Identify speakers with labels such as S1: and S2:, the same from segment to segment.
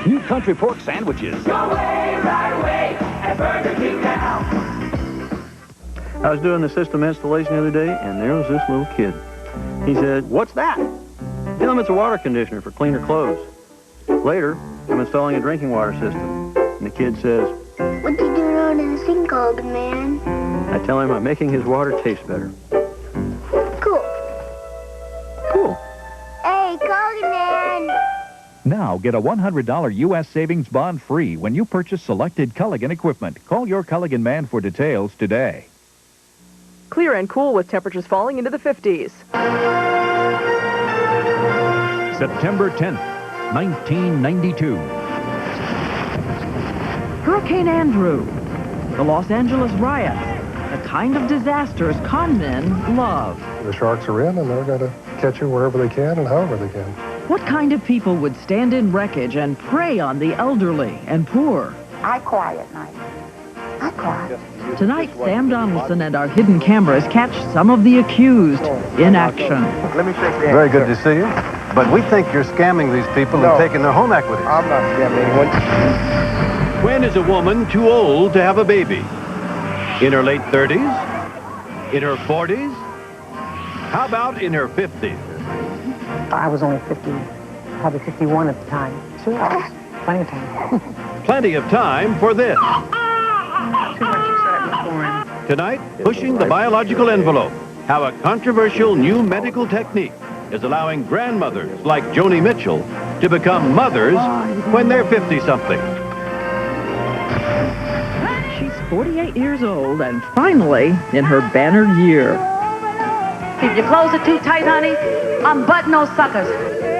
S1: new country pork sandwiches.
S2: Go away, right away, at Burger King now.
S3: I was doing the system installation the other day, and there was this little kid. He said, "What's that?" Tell him it's a water conditioner for cleaner clothes. Later, I'm installing a drinking water system, and the kid says,
S4: "What you doing out in the sink, Colgan man?"
S3: I tell him I'm making his water taste better.
S4: Cool.
S3: Cool.
S4: Hey, Colgan man!
S5: Now get a $100 U.S. savings bond free when you purchase selected Culligan equipment. Call your Culligan man for details today.
S6: Clear and cool with temperatures falling into the 50s.
S5: September 10th, 1992.
S7: Hurricane Andrew, the Los Angeles riots, the kind of disasters con men love.
S8: The sharks are in, and they're going to catch you wherever they can and however they can.
S7: What kind of people would stand in wreckage and prey on the elderly and poor?
S9: I cry at night. I cry.
S7: Tonight, Sam Donaldson and our hidden cameras catch some of the accused in action.
S8: Let me shake your hand.
S10: Very good to see you. But we think you're scamming these people and taking their home equity.
S8: I'm not scamming anyone.
S11: When is a woman too old to have a baby? In her late 30s? In her 40s? How about in her 50s?
S9: I was only 50, probably 51 at the time. So plenty of time.
S11: Plenty of time for this.
S9: Too much excitement for him.
S11: Tonight, pushing the biological envelope. How a controversial new medical technique is allowing grandmothers like Joni Mitchell to become mothers when they're 50-something.
S7: She's 48 years old and finally in her banner year.
S12: If you close it too tight, honey, unbutton those suckers.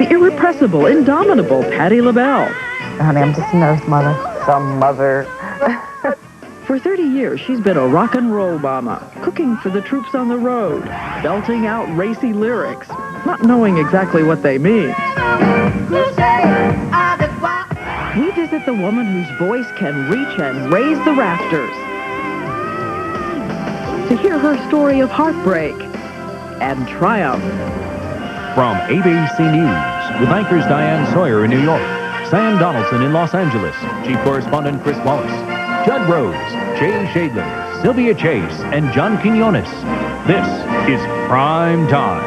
S7: The irrepressible, indomitable Patti LaBelle.
S9: Honey, I'm just a nurse mother. Some mother.
S7: For 30 years, she's been a rock and roll mama, cooking for the troops on the road, belting out racy lyrics, not knowing exactly what they mean. We visit the woman whose voice can reach and raise the rafters. To hear her story of heartbreak and triumph.
S5: From ABC News, with anchors Diane Sawyer in New York, Sam Donaldson in Los Angeles, Chief Correspondent Chris Wallace, Judd Rose, Jay Shadler, Sylvia Chase, and John Quinones. This is Prime Time.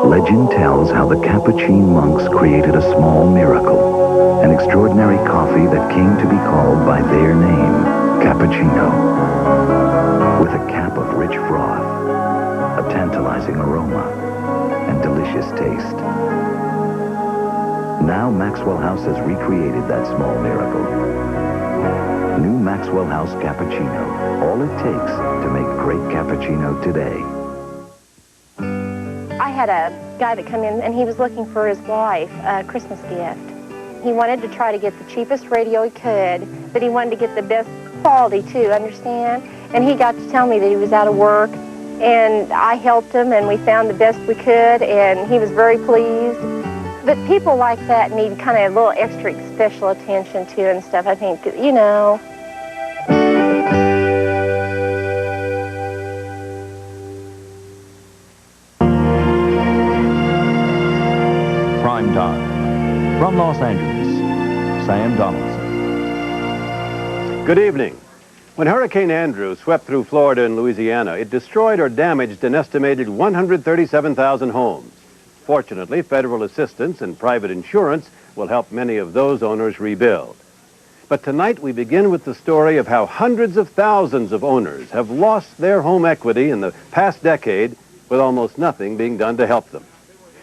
S13: Legend tells how the Capuchin monks created a small miracle, an extraordinary coffee that came to be called by their name, cappuccino. With a cap of rich froth, a tantalizing aroma, and delicious taste. Now Maxwell House has recreated that small miracle. New Maxwell House Cappuccino. All it takes to make great cappuccino today.
S14: I had a guy that come in and he was looking for his wife a Christmas gift. He wanted to try to get the cheapest radio he could, but he wanted to get the best quality too, understand? And he got to tell me that he was out of work, and I helped him, and we found the best we could, and he was very pleased. But people like that need kind of a little extra special attention too and stuff, I think, you know.
S5: Prime Time. From Los Angeles, Sam Donaldson.
S11: Good evening. When Hurricane Andrew swept through Florida and Louisiana, it destroyed or damaged an estimated 137,000 homes. Fortunately, federal assistance and private insurance will help many of those owners rebuild. But tonight we begin with the story of how hundreds of thousands of owners have lost their home equity in the past decade with almost nothing being done to help them.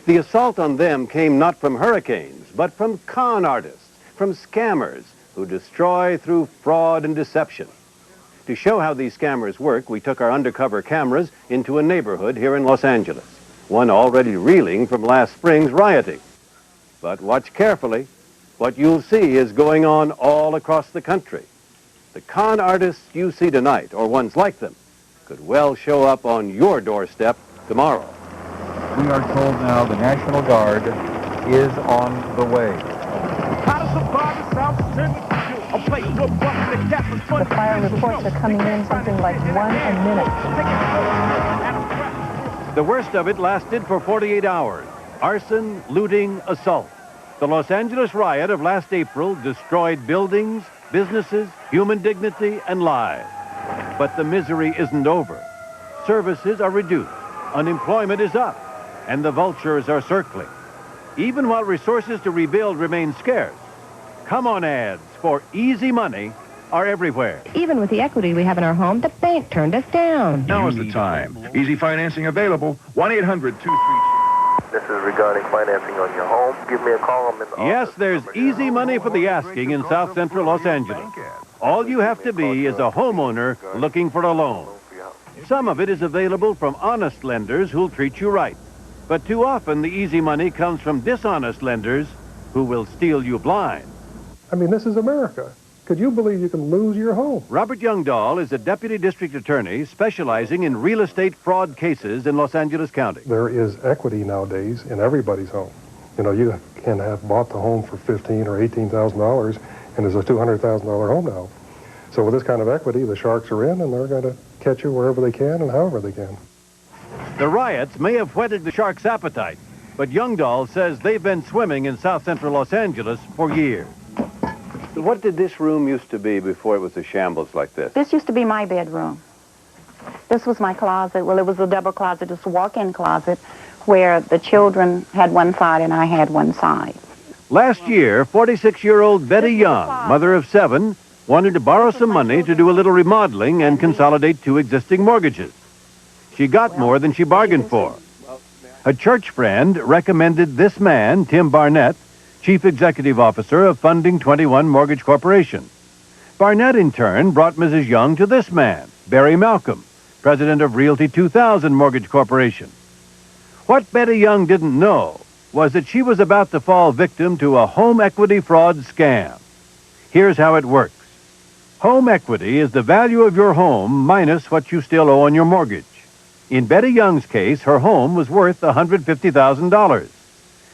S11: The assault on them came not from hurricanes, but from con artists, from scammers who destroy through fraud and deception. To show how these scammers work, we took our undercover cameras into a neighborhood here in Los Angeles, one already reeling from last spring's rioting. But watch carefully. What you'll see is going on all across the country. The con artists you see tonight, or ones like them, could well show up on your doorstep tomorrow.
S10: We are told now the National Guard is on the way.
S9: The fire reports are coming in something like 1 a minute.
S11: The worst of it lasted for 48 hours. arson, looting, assault. The Los Angeles riot of last April destroyed buildings, businesses, human dignity, and lives. But the misery isn't over. Services are reduced, unemployment is up, and the vultures are circling. Even while resources to rebuild remain scarce, come-on ads for easy money are everywhere.
S1: Even with the equity we have in our home, the bank turned us down.
S15: Now is the time. Easy financing available. 1-800-23...
S16: This is regarding financing on your home. Give me a call. I'm in the
S11: Yes, there's easy money for the asking in South Central Los Angeles. All you have to be is a homeowner looking for a loan. Some of it is available from honest lenders who'll treat you right. But too often, the easy money comes from dishonest lenders who will steal you blind.
S8: I mean, this is America. Could you believe you can lose your home?
S11: Robert Youngdahl is a deputy district attorney specializing in real estate fraud cases in Los Angeles County.
S8: There is equity nowadays in everybody's home. You know, you can have bought the home for $15,000 or $18,000, and there's a $200,000 home now. So with this kind of equity, the sharks are in, and they're going to catch you wherever they can and however they can.
S11: The riots may have whetted the sharks' appetite, but Youngdahl says they've been swimming in South Central Los Angeles for years. What did this room used to be before it was a shambles like this?
S12: This used to be my bedroom. This was my closet. Well, it was a double closet, just a walk-in closet, where the children had one side and I had one side.
S11: Last year, 46-year-old Betty Young, mother of 7, wanted to borrow some money to do a little remodeling and consolidate 2 existing mortgages. She got more than she bargained for. A church friend recommended this man, Tim Barnett, Chief Executive Officer of Funding 21 Mortgage Corporation. Barnett, in turn, brought Mrs. Young to this man, Barry Malcolm, President of Realty 2000 Mortgage Corporation. What Betty Young didn't know was that she was about to fall victim to a home equity fraud scam. Here's how it works. Home equity is the value of your home minus what you still owe on your mortgage. In Betty Young's case, her home was worth $150,000.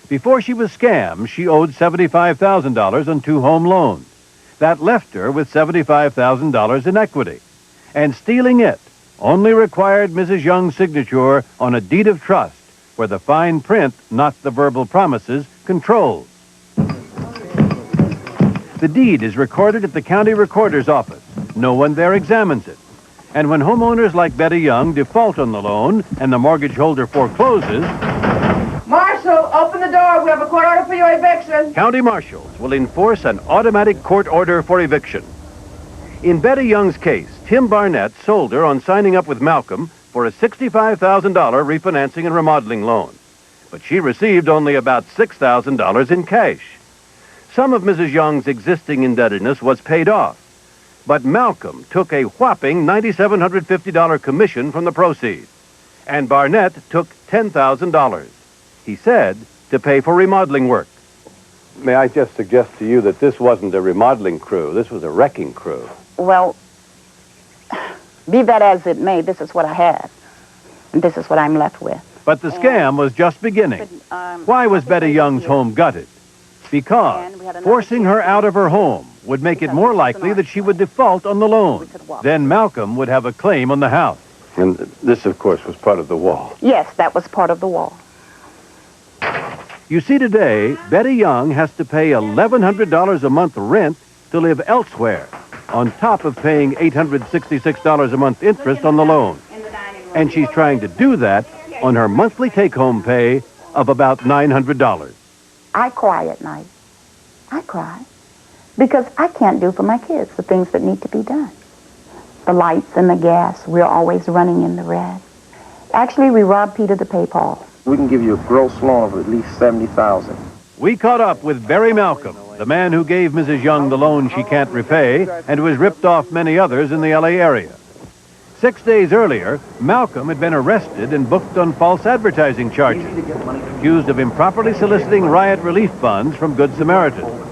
S11: Before she was scammed, she owed $75,000 on 2 home loans. That left her with $75,000 in equity. And stealing it only required Mrs. Young's signature on a deed of trust, where the fine print, not the verbal promises, controls. The deed is recorded at the county recorder's office. No one there examines it. And when homeowners like Betty Young default on the loan and the mortgage holder forecloses,
S17: Marshal, open the door. We have a court order for your eviction.
S11: county marshals will enforce an automatic court order for eviction. In Betty Young's case, Tim Barnett sold her on signing up with Malcolm for a $65,000 refinancing and remodeling loan. But she received only about $6,000 in cash. Some of Mrs. Young's existing indebtedness was paid off. But Malcolm took a whopping $9,750 commission from the proceeds. And Barnett took $10,000. He said, to pay for remodeling work. May I just suggest to you that this wasn't a remodeling crew, this was a wrecking crew.
S12: Well, be that as it may, this is what I had. And this is what I'm left with.
S11: But the scam was just beginning. Why was Betty Young's home gutted? Because forcing her out of her home would make it more likely that she would default on the loan. Then Malcolm would have a claim on the house. And this, of course, was part of the wall.
S12: Yes, that was part of the wall.
S11: You see, today, Betty Young has to pay $1,100 a month rent to live elsewhere, on top of paying $866 a month interest on the loan. And she's trying to do that on her monthly take-home pay of about $900.
S12: I cry at night. I cry. Because I can't do for my kids the things that need to be done. The lights and the gas, we're always running in the red. Actually, we robbed Peter to pay Paul.
S16: We can give you a gross loan of at least $70,000.
S11: We caught up with Barry Malcolm, the man who gave Mrs. Young the loan she can't repay and who has ripped off many others in the L.A. area. 6 days earlier, Malcolm had been arrested and booked on false advertising charges, accused of improperly soliciting riot relief funds from Good Samaritans.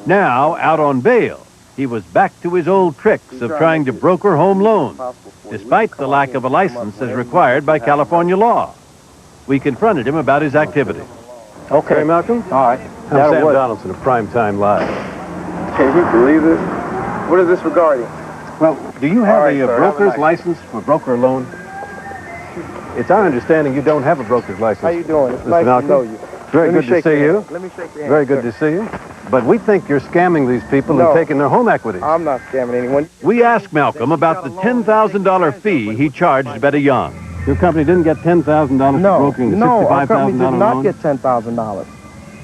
S11: Now, out on bail, he was back to his old tricks of trying to broker home loans, despite the lack of a license as required by California law. We confronted him about his activities. Okay, Malcolm?
S16: All right.
S11: I'm Sam Donaldson of Primetime Live.
S16: Can you believe it? What is this regarding?
S11: Well, do you have a broker's license for broker loan? It's our understanding you don't have a broker's license.
S18: How you doing? It's
S11: Mr.
S18: nice
S11: Malcolm.
S18: to know you.
S11: Very
S18: Let me
S11: good to
S18: shake
S11: see
S18: your
S11: you.
S18: hand. Let me shake your hand.
S11: Very good
S18: sir.
S11: to see you. But we think you're scamming these people and taking their home equity.
S18: I'm not scamming anyone.
S11: We asked Malcolm about the $10,000 fee he charged Betty Young. Your company didn't get $10,000 for brokering the
S18: No, our company
S11: $65,000
S18: did not
S11: loan?
S18: get $10,000.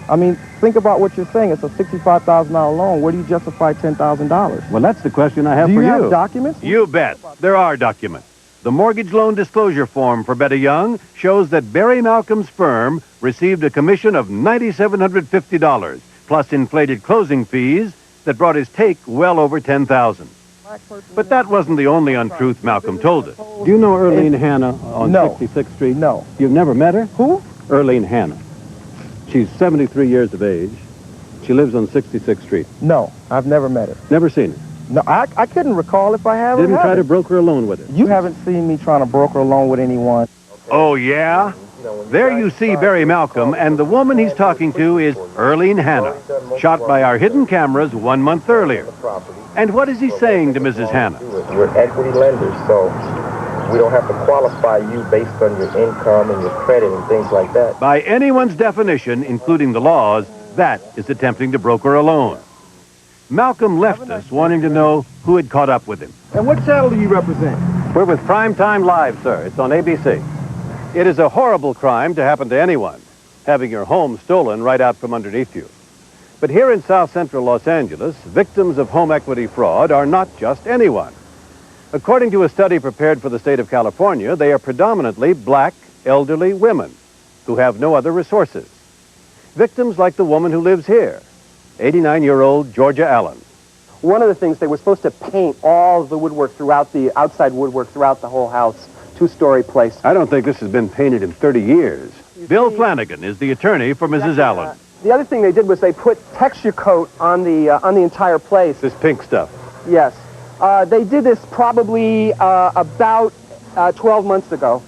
S18: I mean, think about what you're saying. It's a $65,000 loan. Where do you justify $10,000?
S11: Well, that's the question I have
S18: Do
S11: for
S18: you
S11: you.
S18: have documents?
S11: You bet. There are documents. The mortgage loan disclosure form for Betty Young shows that Barry Malcolm's firm received a commission of $9,750, plus inflated closing fees that brought his take well over $10,000. But that wasn't the only untruth Malcolm told us. Do you know Earlene Hanna on 66th Street?
S18: No.
S11: You've never met her?
S18: Who?
S11: Earlene Hanna. She's 73 years of age. She lives on 66th Street.
S18: No, I've never met her.
S11: Never seen her?
S18: No, I couldn't recall if I have or
S11: Didn't try to
S18: haven't.
S11: broker a loan with her?
S18: You haven't seen me trying to broker a loan with anyone.
S11: Oh, yeah? There you see Barry Malcolm, and the woman he's talking to is Earlene Hanna, shot by our hidden cameras 1 month earlier. And what is he saying to Mrs. Hanna?
S16: We're equity lenders, so we don't have to qualify you based on your income and your credit and things like that.
S11: By anyone's definition, including the laws, that is attempting to broker a loan. Malcolm left us wanting to know who had caught up with him.
S18: And what channel do you represent?
S11: We're with Primetime Live, sir. It's on ABC. It is a horrible crime to happen to anyone, having your home stolen right out from underneath you. But here in South Central Los Angeles, victims of home equity fraud are not just anyone. According to a study prepared for the state of California, they are predominantly black, elderly women who have no other resources. Victims like the woman who lives here, 89-year-old Georgia Allen.
S19: One of the things, they were supposed to paint all the woodwork throughout the outside woodwork throughout the whole house, two-story place.
S11: I don't think this has been painted in 30 years. Bill Flanagan is the attorney for Mrs. Allen.
S19: The other thing they did was they put texture coat on the entire place.
S11: This pink stuff.
S19: Yes. They did this probably about 12 months ago.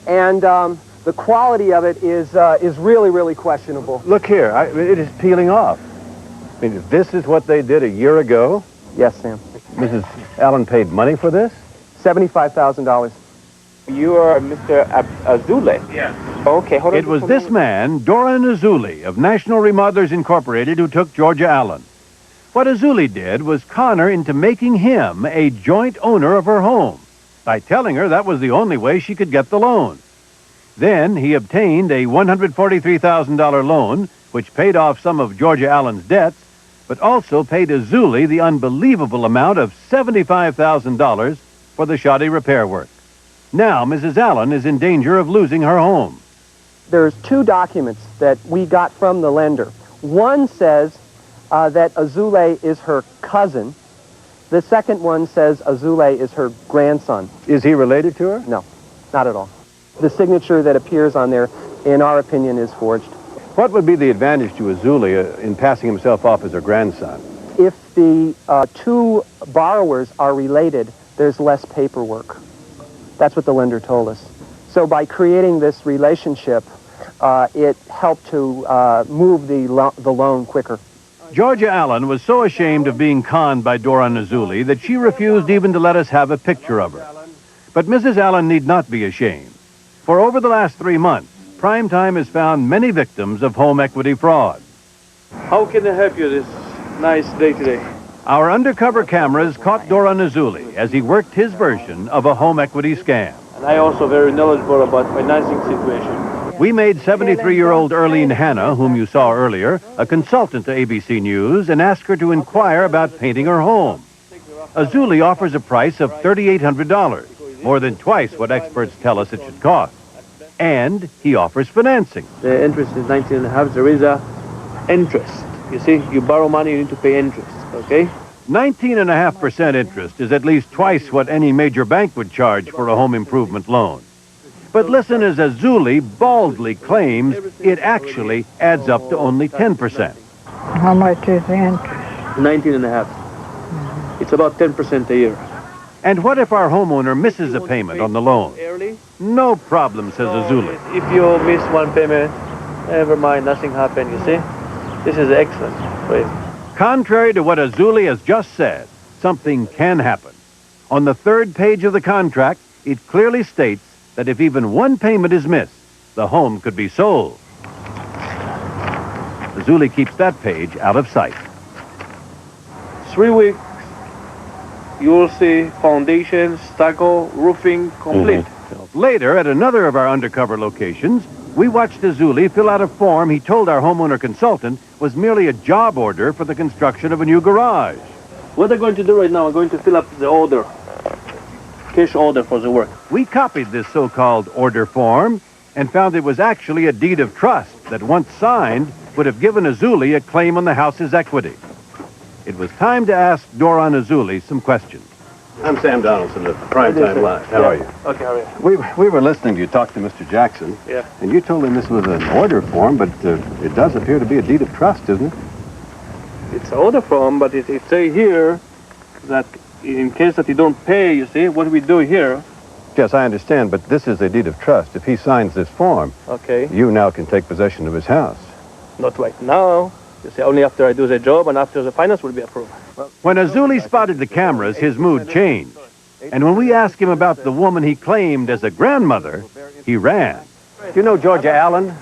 S19: And the quality of it is really, really questionable.
S11: Look here, it is peeling off. I mean, this is what they did a year ago?
S19: Yes, Sam.
S11: Mrs. Allen paid money for this?
S19: $75,000.
S16: You are Mr. Azule?
S19: Yes. Okay, hold on.
S11: It was this man, Dora Nazuli, of National Remodelers Incorporated, who took Georgia Allen. What Nazuli did was con her into making him a joint owner of her home by telling her that was the only way she could get the loan. Then he obtained a $143,000 loan, which paid off some of Georgia Allen's debts, but also paid Nazuli the unbelievable amount of $75,000 for the shoddy repair work. Now Mrs. Allen is in danger of losing her home.
S19: There's two documents that we got from the lender. One says that Azule is her cousin. The second one says Azule is her grandson.
S11: Is he related to her?
S19: No, not at all. The signature that appears on there, in our opinion, is forged.
S11: What would be the advantage to Nazuli in passing himself off as her grandson?
S19: If the two borrowers are related, there's less paperwork. That's what the lender told us. So by creating this relationship, it helped to move the loan quicker.
S11: Georgia Allen was so ashamed of being conned by Dora Nazuli that she refused even to let us have a picture of her. But Mrs. Allen need not be ashamed. For over the last 3 months, Primetime has found many victims of home equity fraud.
S20: How can I help you this nice day today?
S11: Our undercover cameras caught Dora Nazuli as he worked his version of a home equity scam.
S20: And I also very knowledgeable about financing situation.
S11: We made 73-year-old Earlene Hanna, whom you saw earlier, a consultant to ABC News, and asked her to inquire about painting her home. Nazuli offers a price of $3,800, more than twice what experts tell us it should cost. And he offers financing.
S20: The interest is 19.5. There is a interest. You see, you borrow money, you need to pay interest, okay?
S11: 19.5% interest is at least twice what any major bank would charge for a home improvement loan. But listen as Nazuli baldly claims it actually adds up to only 10%.
S21: How much is the interest?
S20: 19.5. It's about 10% a year.
S11: And what if our homeowner misses a payment on the loan? No problem, says Nazuli.
S20: If you miss one payment, never mind, nothing happened, you see? This is excellent for you.
S11: Contrary to what Nazuli has just said, something can happen. On the third page of the contract, it clearly states that if even one payment is missed, the home could be sold. Nazuli keeps that page out of sight.
S20: 3 weeks, you will see foundation, stucco, roofing complete.
S11: Later, at another of our undercover locations, we watched Nazuli fill out a form he told our homeowner consultant was merely a job order for the construction of a new garage.
S20: What I'm going to do right now, I'm going to fill up the order, cash order for the work.
S11: We copied this so-called order form and found it was actually a deed of trust that, once signed, would have given Nazuli a claim on the house's equity. It was time to ask Dora and Nazuli some questions. I'm Sam Donaldson of Primetime Live. How are you?
S20: Okay, how are you?
S11: We were listening to you talk to Mr. Jackson.
S20: Yeah.
S11: And you told him this was an order form, but it does appear to be a deed of trust, isn't it?
S20: It's an order form, but it say here that in case that you don't pay, you see, what we do here.
S11: Yes, I understand, but this is a deed of trust. If he signs this form,
S20: Okay.
S11: you now can take possession of his house.
S20: Not right now. You see, only after I do the job and after the finance will be approved.
S11: When Nazuli spotted the cameras, his mood changed. And when we asked him about the woman he claimed as a grandmother, he ran. Do you know Georgia Allen?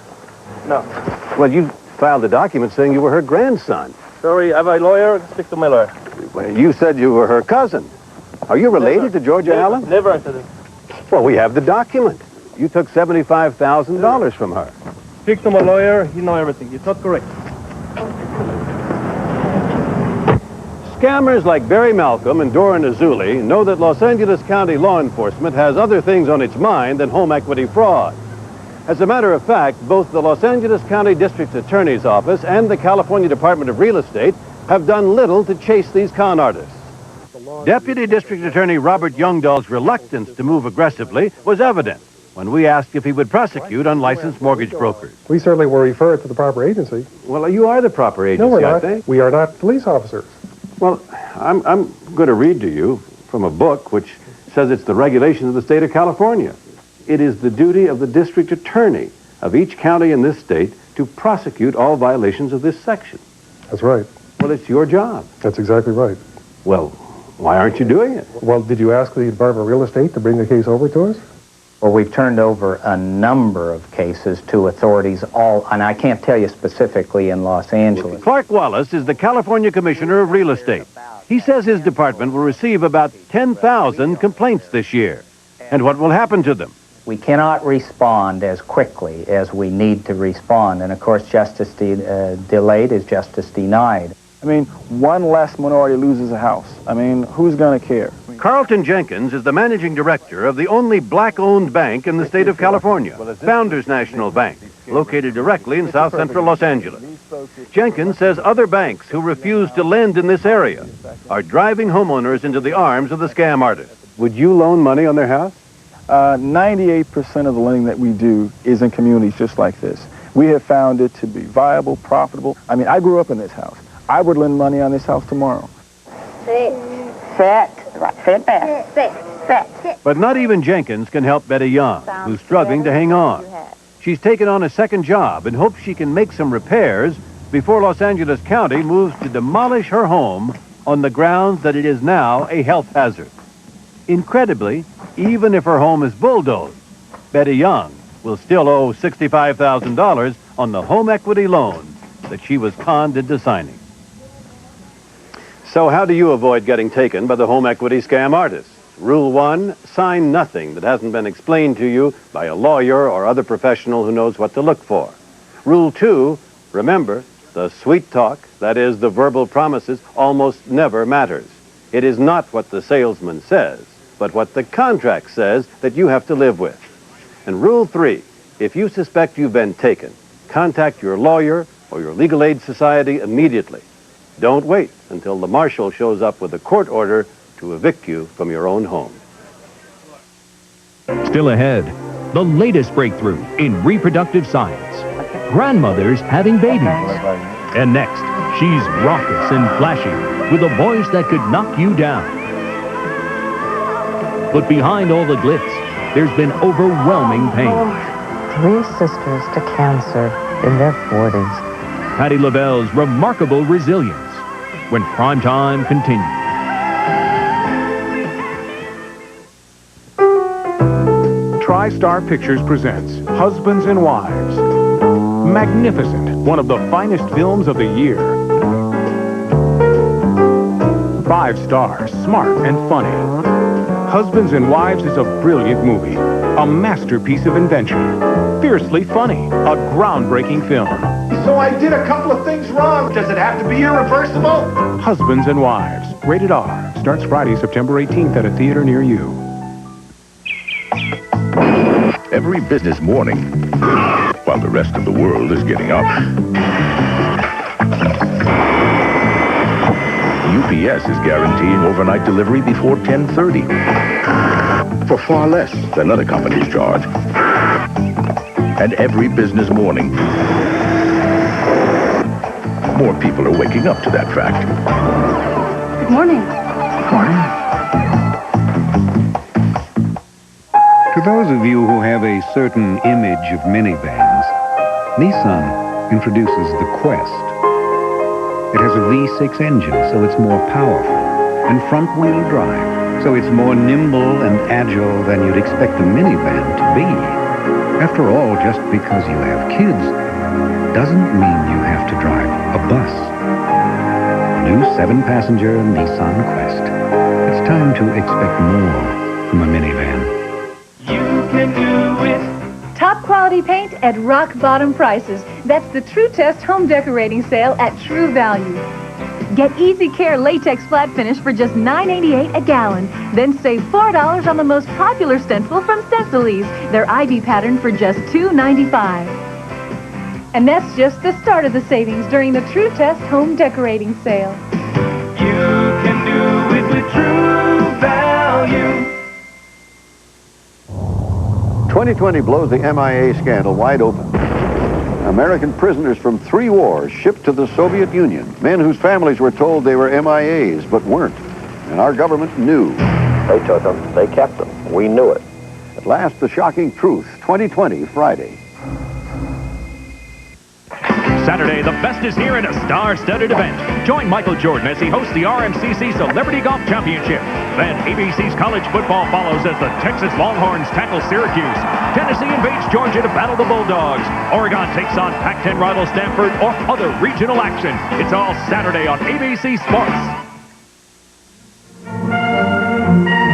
S20: No.
S11: Well, you filed a document saying you were her grandson.
S20: Sorry, I have a lawyer. Speak to my lawyer.
S11: Well, you said you were her cousin. Are you related to Georgia Allen?
S20: Never, I said it.
S11: Well, we have the document. You took $75,000 from her.
S20: Speak to my lawyer. He knows everything. It's not correct.
S11: Scammers like Barry Malcolm and Dora Nazuli know that Los Angeles County law enforcement has other things on its mind than home equity fraud. As a matter of fact, both the Los Angeles County District Attorney's Office and the California Department of Real Estate have done little to chase these con artists. Deputy District Attorney Robert Youngdahl's reluctance to move aggressively was evident when we asked if he would prosecute unlicensed mortgage brokers.
S8: We certainly will refer it to the proper agency.
S11: Well, you are the proper agency,
S8: No, we're
S11: I
S8: not.
S11: think.
S8: We are not police officers.
S11: Well, I'm going to read to you from a book which says it's the regulations of the state of California. It is the duty of the district attorney of each county in this state to prosecute all violations of this section.
S8: That's right.
S11: Well, it's your job.
S8: That's exactly right.
S11: Well, why aren't you doing it?
S8: Well, did you ask the Department of Real Estate to bring the case over to us?
S2: Well, we've turned over a number of cases to authorities, and I can't tell you specifically in Los Angeles.
S11: Clark Wallace is the California Commissioner of Real Estate. He says his department will receive about 10,000 complaints this year. And what will happen to them?
S2: We cannot respond as quickly as we need to respond. And, of course, justice delayed is justice denied.
S18: I mean, one less minority loses a house. I mean, who's going to care?
S11: Carlton Jenkins is the managing director of the only black-owned bank in the state of California, Founders National Bank, located directly in south central Los Angeles. Jenkins says other banks who refuse to lend in this area are driving homeowners into the arms of the scam artists. Would you loan money on their house?
S18: 98% of the lending that we do is in communities just like this. We have found it to be viable, profitable. I mean, I grew up in this house. I would lend money on this house tomorrow.
S12: Sit. Right, sit back. Sit.
S11: But not even Jenkins can help Betty Young, who's struggling to hang on. She's taken on a second job and hopes she can make some repairs before Los Angeles County moves to demolish her home on the grounds that it is now a health hazard. Incredibly, even if her home is bulldozed, Betty Young will still owe $65,000 on the home equity loan that she was conned into signing. So how do you avoid getting taken by the home equity scam artists? Rule 1, sign nothing that hasn't been explained to you by a lawyer or other professional who knows what to look for. Rule 2, remember, the sweet talk, that is, the verbal promises, almost never matters. It is not what the salesman says, but what the contract says that you have to live with. And Rule 3, if you suspect you've been taken, contact your lawyer or your legal aid society immediately. Don't wait until the marshal shows up with a court order to evict you from your own home.
S5: Still ahead, the latest breakthrough in reproductive science. Grandmothers having babies. And next, she's raucous and flashy with a voice that could knock you down. But behind all the glitz, there's been overwhelming pain.
S22: 3 sisters to cancer in their 40s.
S5: Patti LaBelle's remarkable resilience when Primetime continues.
S3: TriStar Pictures presents Husbands and Wives. Magnificent, one of the finest films of the year. 5 stars, smart and funny. Husbands and Wives is a brilliant movie, a masterpiece of invention, fiercely funny, a groundbreaking film.
S4: So I did a couple of things wrong. Does it have to be irreversible?
S3: Husbands and Wives, rated R, starts Friday, September 18th at a theater near you.
S15: Every business morning, while the rest of the world is getting up, UPS is guaranteeing overnight delivery before 10:30 for far less than other companies charge. And every business morning, more people are waking up to that fact.
S23: Good morning.
S15: Morning.
S24: To those of you who have a certain image of minivans, Nissan introduces the Quest. It has a V6 engine, so it's more powerful, and front-wheel drive, so it's more nimble and agile than you'd expect a minivan to be. After all, just because you have kids doesn't mean you have to drive a bus. New 7-passenger Nissan Quest. It's time to expect more from a minivan.
S25: Top quality paint at rock bottom prices. That's the True Test home decorating sale at True Value. Get Easy Care latex flat finish for just $9.88 a gallon. Then save $4 on the most popular stencil from Stencilees, their ivy pattern for just $2.95. And that's just the start of the savings during the True Test home decorating sale.
S4: You can do it with True Value.
S26: 2020 blows the MIA scandal wide open. American prisoners from 3 wars shipped to the Soviet Union. Men whose families were told they were MIAs, but weren't. And our government knew.
S16: They took them. They kept them. We knew it.
S26: At last, the shocking truth. 2020, Friday.
S5: Saturday, the best is here in a star-studded event. Join Michael Jordan as he hosts the RMCC Celebrity Golf Championship. Then ABC's college football follows as the Texas Longhorns tackle Syracuse. Tennessee invades Georgia to battle the Bulldogs. Oregon takes on Pac-10 rival Stanford, or other regional action. It's all Saturday on ABC Sports.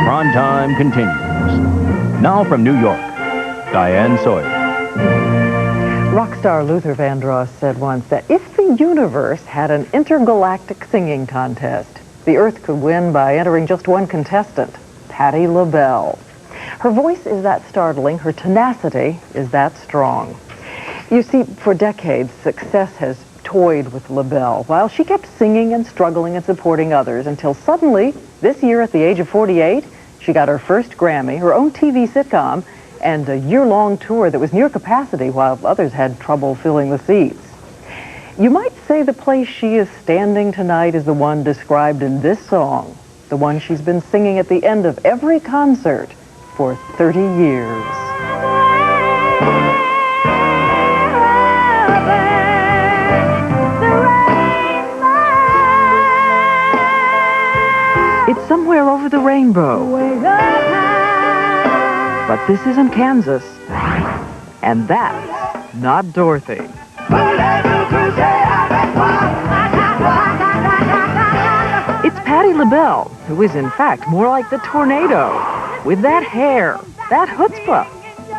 S5: Primetime continues. Now from New York, Diane Sawyer.
S22: Rock star Luther Vandross said once that if the universe had an intergalactic singing contest, the Earth could win by entering just one contestant, Patti LaBelle. Her voice is that startling, her tenacity is that strong. You see, for decades, success has toyed with LaBelle, while she kept singing and struggling and supporting others, until suddenly, this year at the age of 48, she got her first Grammy, her own TV sitcom, and a year-long tour that was near capacity while others had trouble filling the seats. You might say the place she is standing tonight is the one described in this song, the one she's been singing at the end of every concert for 30 years. It's somewhere over the rainbow. But this isn't Kansas, and that's not Dorothy. It's Patti LaBelle, who is in fact more like the tornado, with that hair, that chutzpah,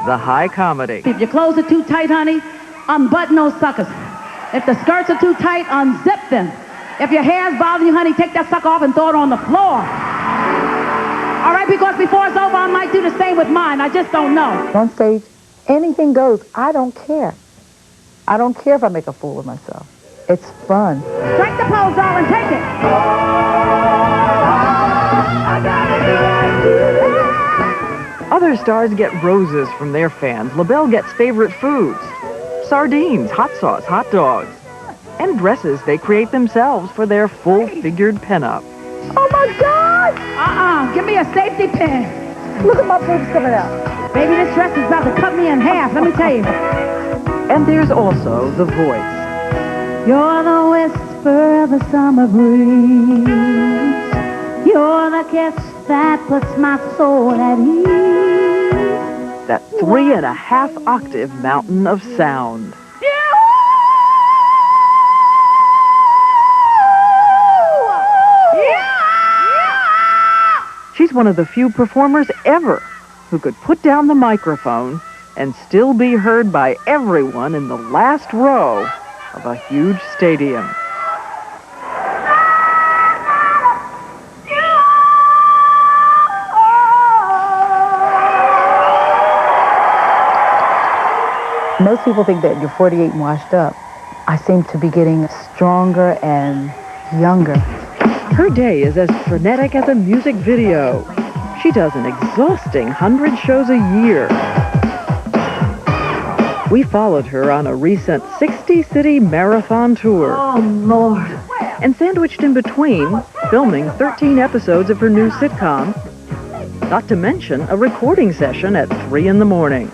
S22: the high comedy.
S27: If your clothes are too tight, honey, unbutton those suckers. If the skirts are too tight, unzip them. If your hair's bothering you, honey, take that sucker off and throw it on the floor. All right, because before it's over, I might do the same with mine. I just don't know.
S21: On stage, anything goes. I don't care. I don't care if I make a fool of myself. It's fun.
S27: Strike the pose, darling. Take it.
S22: Other stars get roses from their fans. LaBelle gets favorite foods. Sardines, hot sauce, hot dogs. And dresses they create themselves for their full-figured pinup.
S21: Oh, my God!
S27: Give me a safety pin.
S21: Look at my boobs coming out.
S27: Baby, this dress is about to cut me in half, let me tell you.
S22: And there's also the voice.
S27: You're the whisper of the summer breeze. You're the kiss that puts my soul at ease.
S22: that 3.5 octave mountain of sound. She's one of the few performers ever who could put down the microphone and still be heard by everyone in the last row of a huge stadium.
S21: Most people think that you're 48 and washed up. I seem to be getting stronger and younger.
S22: Her day is as frenetic as a music video. She does an exhausting 100 shows a year. We followed her on a recent 60-city marathon tour.
S21: Oh, Lord.
S22: And sandwiched in between, filming 13 episodes of her new sitcom, not to mention a recording session at 3 in the morning.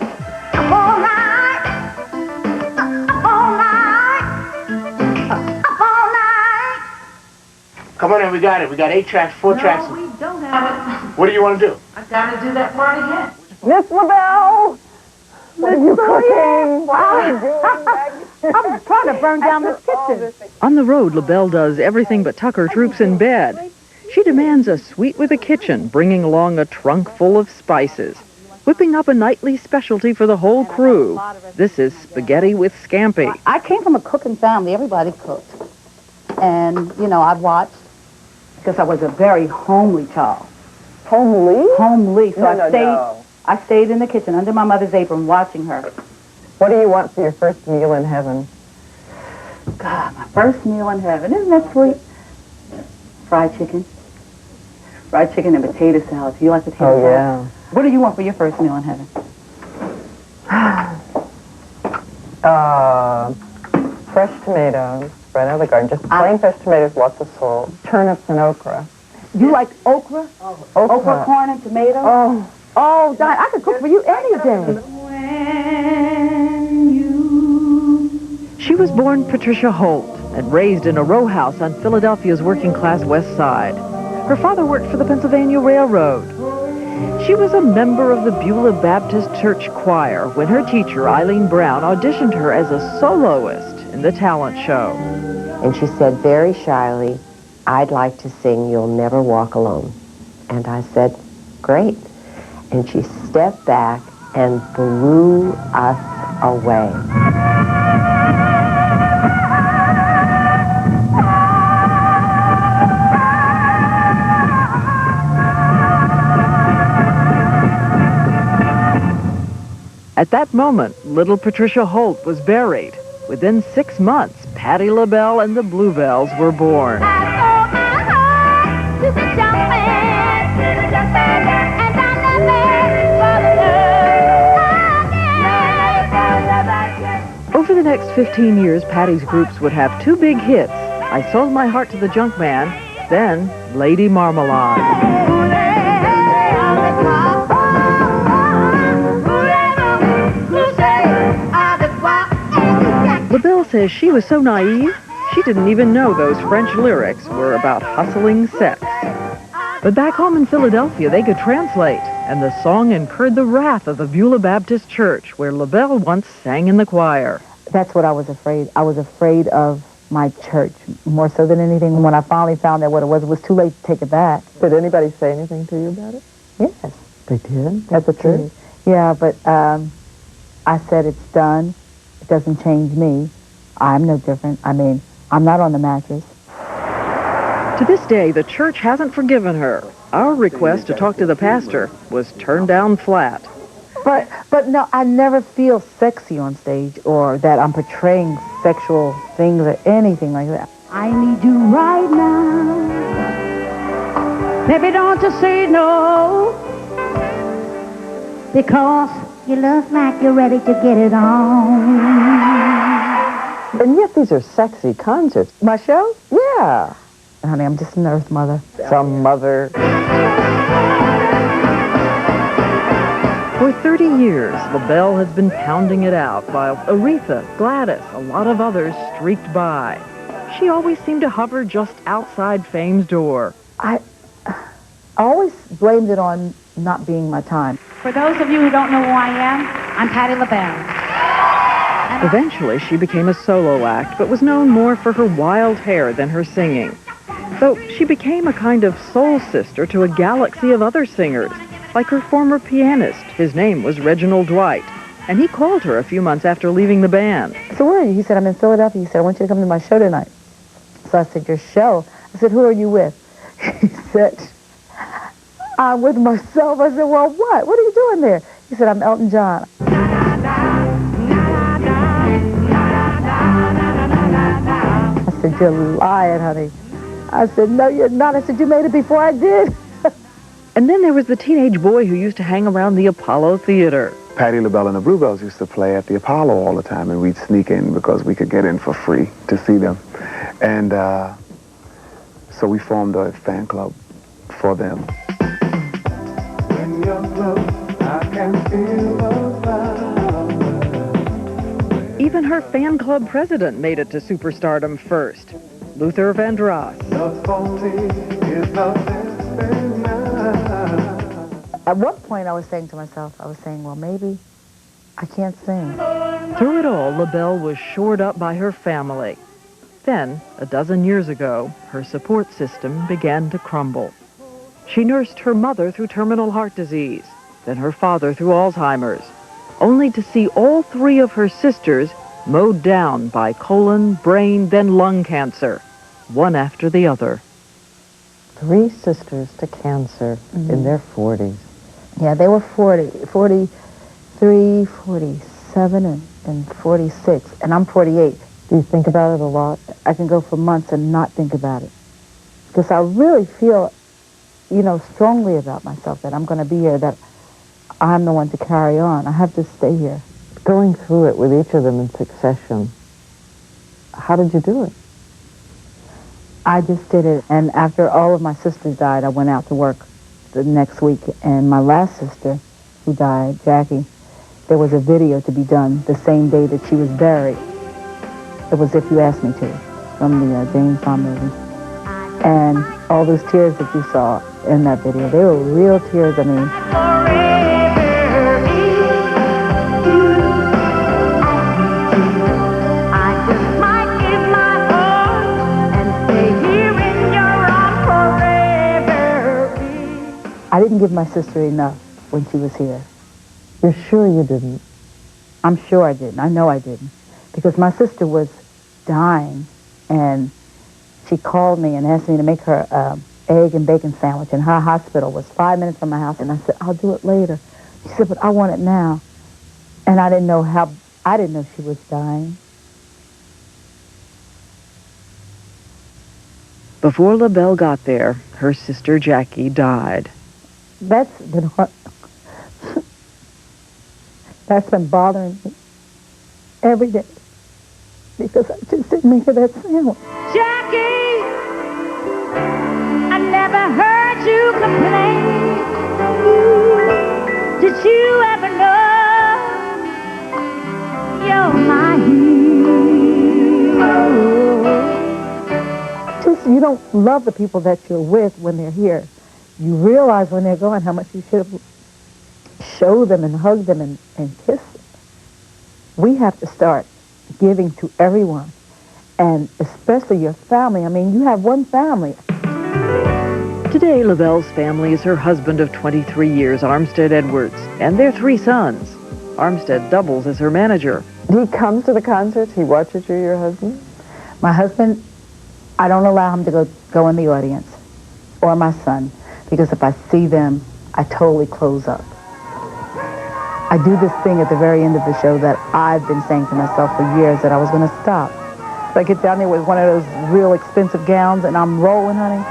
S1: Come on in, we got it. We got 8 tracks, 4 tracks.
S17: No, we don't have it.
S1: What do you want to do?
S17: I gotta do that part again.
S21: Miss LaBelle! What are you cooking? What are you doing? I'm trying to burn down this kitchen.
S22: On the road, LaBelle does everything but tuck her troops in bed. She demands a suite with a kitchen, bringing along a trunk full of spices, whipping up a nightly specialty for the whole crew. This is spaghetti with scampi.
S12: I came from a cooking family. Everybody cooked. And, you know, I've watched, because I was a very homely child.
S21: Homely?
S12: Homely. So
S21: No.
S12: I stayed in the kitchen under my mother's apron watching her.
S21: What do you want for your first meal in heaven?
S12: God, my first meal in heaven. Isn't that sweet? Fried chicken. Fried chicken and potato salad. Do you like potato salad?
S21: Yeah.
S12: What do you want for your first meal in heaven?
S21: Fresh tomatoes, right out of the garden. Just plain fresh tomatoes, lots of salt. Turnips and okra.
S12: You like okra? Okra, corn, and tomato? Oh, Diane, I could cook for you any day.
S22: She was born Patricia Holt and raised in a row house on Philadelphia's working-class west side. Her father worked for the Pennsylvania Railroad. She was a member of the Beulah Baptist Church Choir when her teacher, Eileen Brown, auditioned her as a soloist in the talent show.
S6: And she said very shyly, "I'd like to sing You'll Never Walk Alone." And I said, "Great." And she stepped back and blew us away.
S22: At that moment, little Patricia Holt was buried. Within 6 months, Patti LaBelle and the Bluebells were born. Over the next 15 years, Patti's groups would have 2 big hits, I Sold My Heart to the Junk Man, then Lady Marmalade. LaBelle says she was so naive, she didn't even know those French lyrics were about hustling sex. But back home in Philadelphia, they could translate, and the song incurred the wrath of the Beulah Baptist Church, where LaBelle once sang in the choir.
S21: That's what I was afraid. I was afraid of my church, more so than anything. When I finally found out what it was too late to take it back. Did anybody say anything to you about it? Yes. They did? That's the truth? Yeah, but I said it's done. It doesn't change me. I'm no different. I mean, I'm not on the mattress.
S22: To this day, the church hasn't forgiven her. Our request to talk to the pastor was turned down flat.
S21: But no, I never feel sexy on stage or that I'm portraying sexual things or anything like that.
S27: I need you right now. Baby, don't you say no. Because you look like you're ready to get it on.
S21: And yet these are sexy concerts. My show? Yeah. Honey, I'm just an earth mother. Some mother.
S22: For 30 years, LaBelle has been pounding it out while Aretha, Gladys, a lot of others streaked by. She always seemed to hover just outside fame's door.
S21: I always blamed it on not being my time.
S27: For those of you who don't know who I am, I'm Patti LaBelle.
S22: Eventually, she became a solo act, but was known more for her wild hair than her singing. Though she became a kind of soul sister to a galaxy of other singers, like her former pianist. His name was Reginald Dwight, and he called her a few months after leaving the band.
S21: So where are you? He said, I'm in Philadelphia. He said, I want you to come to my show tonight. So I said, your show? I said, who are you with? He said, I'm with myself. I said, well, what? What are you doing there? He said, I'm Elton John. I said, you're lying, honey. I said, no, you're not. I said, you made it before I did.
S22: And then there was the teenage boy who used to hang around the Apollo Theater.
S18: Patti LaBelle and the Bluebells used to play at the Apollo all the time, and we'd sneak in because we could get in for free to see them. And so we formed a fan club for them. When you're close, I can feel the power.
S22: Even her fan club president made it to superstardom first, Luther Vandross.
S21: At one point, I was saying to myself, well, maybe I can't sing.
S22: Through it all, LaBelle was shored up by her family. Then, a dozen years ago, her support system began to crumble. She nursed her mother through terminal heart disease, then her father through Alzheimer's, only to see all three of her sisters mowed down by colon, brain, then lung cancer, one after the other.
S21: 3 sisters to cancer in their 40s. Yeah, they were 40, 43, 47, and 46, and I'm 48. Do you think about it a lot? I can go for months and not think about it. Because I really feel, strongly about myself, that I'm going to be here, that I'm the one to carry on. I have to stay here. Going through it with each of them in succession, how did you do it? I just did it, and after all of my sisters died, I went out to work the next week, and my last sister, who died, Jackie, there was a video to be done the same day that she was buried. It was If You Asked Me To, from the James Bond movie. And all those tears that you saw in that video, they were real tears, I mean. I didn't give my sister enough when she was here. You're sure you didn't? I'm sure I didn't. I know I didn't. Because my sister was dying, and she called me and asked me to make her egg and bacon sandwich, and her hospital was 5 minutes from my house, and I said, I'll do it later. She said, but I want it now. And I didn't know she was dying.
S22: Before LaBelle got there, her sister Jackie died.
S21: That's been hard. That's been bothering me every day because I just didn't make her that sandwich.
S27: Jackie, I never heard you complain. Did you ever know you're my hero?
S21: Just, you don't love the people that you're with when they're here. You realize when they're gone how much you should have showed them and hugged them and kissed them. We have to start giving to everyone, and especially your family. I mean, you have one family.
S22: Today, LaBelle's family is her husband of 23 years, Armstead Edwards, and their 3 sons. Armstead doubles as her manager.
S21: He comes to the concerts? He watches you, your husband? My husband, I don't allow him to go in the audience, or my son. Because if I see them, I totally close up. I do this thing at the very end of the show that I've been saying to myself for years that I was going to stop. So I get down there with one of those real expensive gowns and I'm rolling, honey.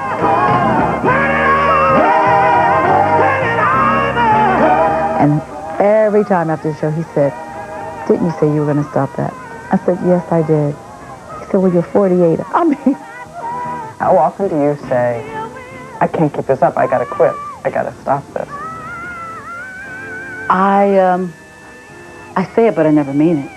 S21: And every time after the show, he said, didn't you say you were going to stop that? I said, yes, I did. He said, well, you're 48. I mean, how often do you say, I can't keep this up. I gotta quit. I gotta stop this. I say it, but I never mean it.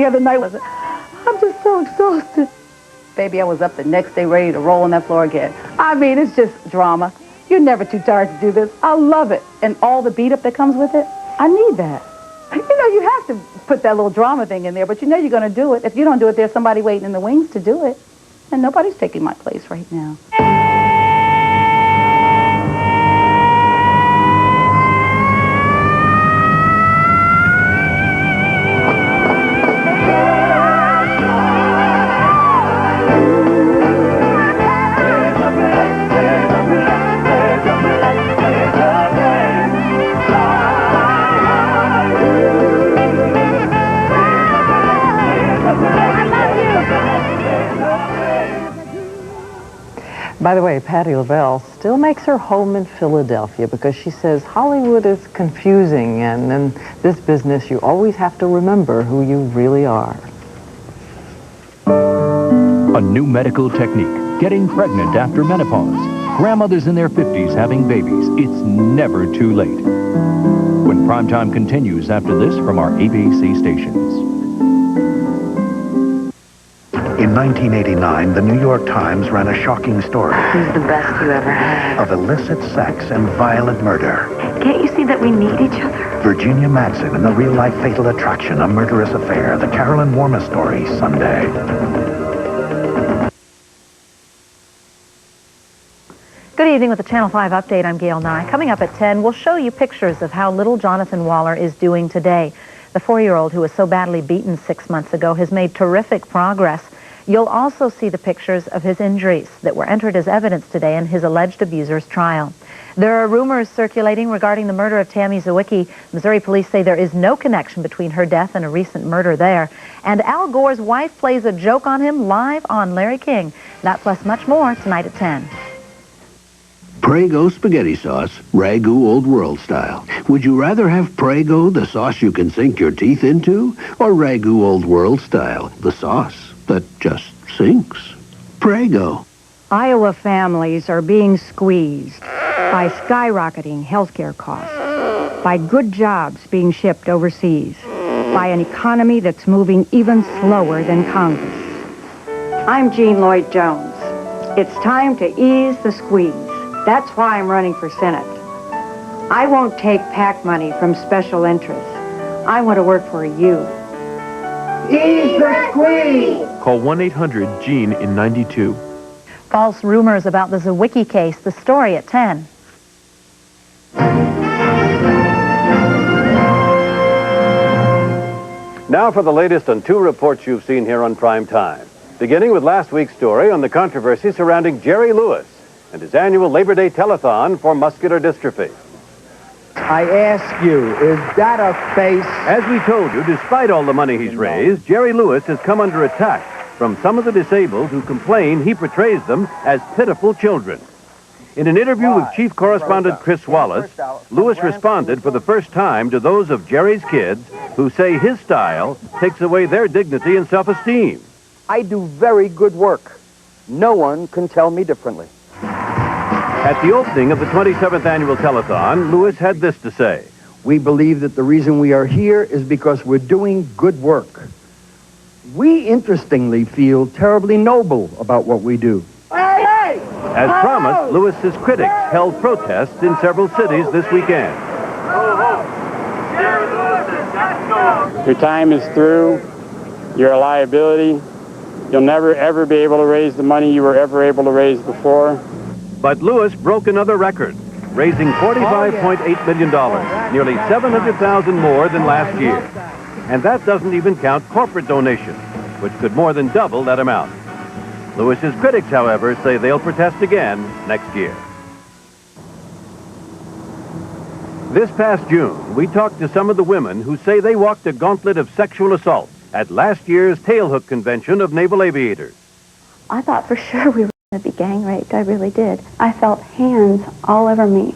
S27: other night. I'm just so exhausted. Baby, I was up the next day ready to roll on that floor again. I mean, it's just drama. You're never too tired to do this. I love it. And all the beat up that comes with it, I need that. You know, you have to put that little drama thing in there, but you know you're going to do it. If you don't do it, there's somebody waiting in the wings to do it. And nobody's taking my place right now.
S22: By the way, Patti LaBelle still makes her home in Philadelphia because she says Hollywood is confusing, and in this business you always have to remember who you really are.
S5: A new medical technique, getting pregnant after menopause. Grandmothers in their 50s having babies. It's never too late. When Primetime continues after this from our ABC stations.
S7: In 1989, the New York Times ran a shocking story.
S9: Who's the best you ever had?
S7: Of illicit sex and violent murder.
S9: Can't you see that we need each other?
S7: Virginia Madsen and the real-life fatal attraction, a murderous affair. The Carolyn Warma story, Sunday.
S10: Good evening with the Channel 5 update. I'm Gail Nye. Coming up at 10, we'll show you pictures of how little Jonathan Waller is doing today. The 4-year-old who was so badly beaten 6 months ago has made terrific progress. You'll also see the pictures of his injuries that were entered as evidence today in his alleged abuser's trial. There are rumors circulating regarding the murder of Tammy Zawicki. Missouri police say there is no connection between her death and a recent murder there. And Al Gore's wife plays a joke on him live on Larry King. That plus much more tonight at 10.
S13: Prego spaghetti sauce, Ragu Old World style. Would you rather have Prego, the sauce you can sink your teeth into, or Ragu Old World style, the sauce that just sinks? Prego.
S14: Iowa families are being squeezed by skyrocketing healthcare costs, by good jobs being shipped overseas, by an economy that's moving even slower than Congress. I'm Jean Lloyd Jones. It's time to ease the squeeze. That's why I'm running for Senate. I won't take PAC money from special interests. I want to work for you.
S19: Ease the squeeze!
S20: Call 1-800-GENE in 92.
S10: False rumors about the Zawicki case. The story at 10.
S11: Now for the latest on 2 reports you've seen here on Prime Time. Beginning with last week's story on the controversy surrounding Jerry Lewis and his annual Labor Day telethon for muscular dystrophy.
S28: I ask you, is that a face?
S11: As we told you, despite all the money he's raised, Jerry Lewis has come under attack from some of the disabled who complain he portrays them as pitiful children. In an interview with Chief Correspondent Chris Wallace, Lewis responded for the first time to those of Jerry's kids who say his style takes away their dignity and self-esteem.
S28: I do very good work. No one can tell me differently.
S11: At the opening of the 27th annual telethon, Lewis had this to say.
S28: We believe that the reason we are here is because we're doing good work. We, interestingly, feel terribly noble about what we do.
S11: As promised, Lewis's critics held protests in several cities this weekend.
S29: Your time is through. You're a liability. You'll never, ever be able to raise the money you were ever able to raise before.
S11: But Lewis broke another record, raising $45.8 million, nearly $700,000 more than last year. And that doesn't even count corporate donations, which could more than double that amount. Lewis's critics, however, say they'll protest again next year. This past June, we talked to some of the women who say they walked a gauntlet of sexual assault at last year's Tailhook Convention of Naval Aviators.
S30: I thought for sure we were going to be gang raped. I really did. I felt hands all over me.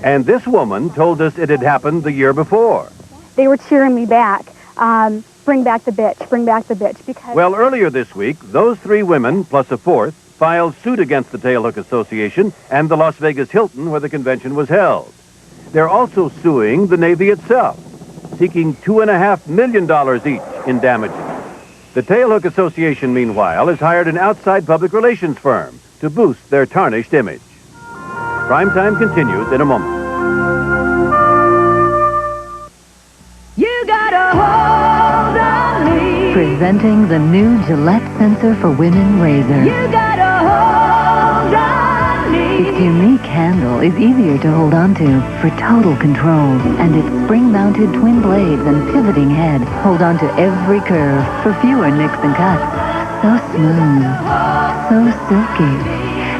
S11: And this woman told us it had happened the year before.
S31: They were cheering me back. Bring back the bitch, bring back the bitch. Because
S11: well, earlier this week, those 3 women, plus a 4th, filed suit against the Tailhook Association and the Las Vegas Hilton where the convention was held. They're also suing the Navy itself, seeking $2.5 million each in damages. The Tailhook Association, meanwhile, has hired an outside public relations firm to boost their tarnished image. Primetime continues in a moment.
S1: You got a hold on me.
S2: Presenting the new Gillette Sensor for Women razor.
S1: You got a hold on me.
S2: Its unique handle is easier to hold onto for total control, and its spring-mounted twin blades and pivoting head hold onto every curve for fewer nicks and cuts. So smooth, so silky.